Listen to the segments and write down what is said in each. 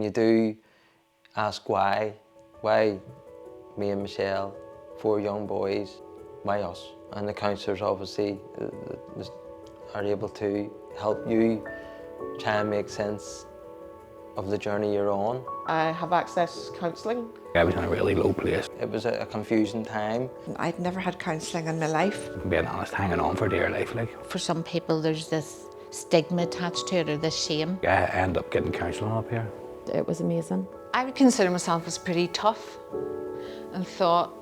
You do ask why me and Michelle, 4 young boys, why us? And the counsellors obviously are able to help you try and make sense of the journey you're on. I have access counselling. I was in a really low place. It was a confusing time. I'd never had counselling in my life. Being honest, hanging on for dear life, like. For some people there's this stigma attached to it, or this shame. I end up getting counselling up here. It was amazing. I would consider myself as pretty tough and thought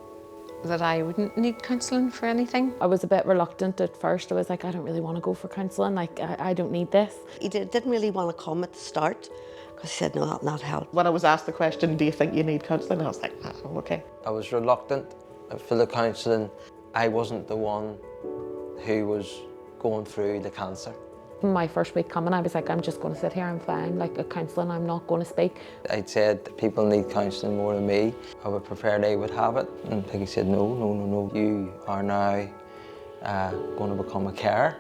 that I wouldn't need counselling for anything. I was a bit reluctant at first. I was like, I don't really want to go for counselling, like I don't need this. He didn't really want to come at the start because he said, no, that'll not help. When I was asked the question, do you think you need counselling? I was like, oh, okay. I was reluctant for the counselling. I wasn't the one who was going through the cancer. My first week coming, I was like, I'm just going to sit here and fine, like a counselling, I'm not going to speak. I'd said people need counselling more than me. I would prefer they would have it. And Peggy said, no. You are now going to become a carer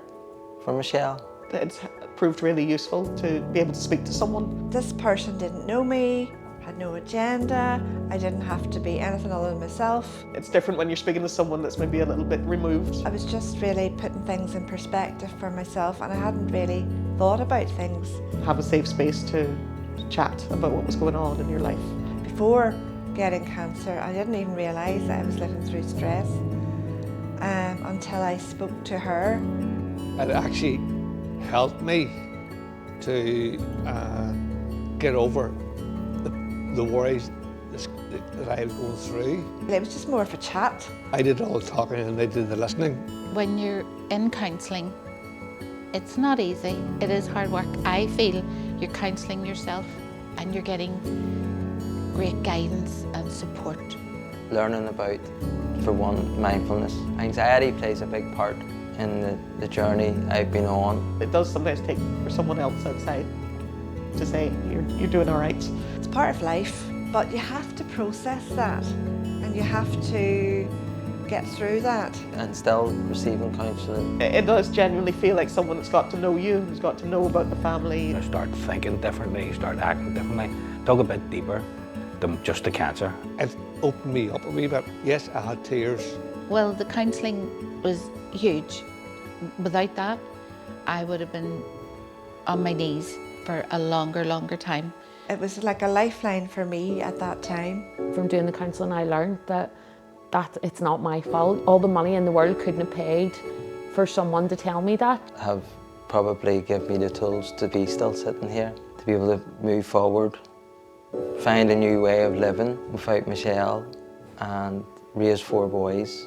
for Michelle. It's proved really useful to be able to speak to someone. This person didn't know me, had no agenda. I didn't have to be anything other than myself. It's different when you're speaking to someone that's maybe a little bit removed. I was just really putting things in perspective for myself, and I hadn't really thought about things. Have a safe space to chat about what was going on in your life. Before getting cancer, I didn't even realise that I was living through stress until I spoke to her. It actually helped me to get over the worries that I was going through. It was just more of a chat. I did all the talking and they did the listening. When you're in counselling, it's not easy. It is hard work. I feel you're counselling yourself and you're getting great guidance and support. Learning about, for one, mindfulness. Anxiety plays a big part in the journey I've been on. It does sometimes take for someone else outside to say, you're doing all right. It's part of life, but you have to process that and you have to get through that. And still receiving counselling. It does genuinely feel like someone that's got to know you, who's got to know about the family. I start thinking differently, start acting differently, dug a bit deeper than just the cancer. It opened me up a wee bit. Yes, I had tears. Well, the counselling was huge. Without that, I would have been on my knees for a longer time. It was like a lifeline for me at that time. From doing the counselling, I learned that it's not my fault. All the money in the world couldn't have paid for someone to tell me that. Have probably given me the tools to be still sitting here, to be able to move forward, find a new way of living without Michelle and raise 4 boys.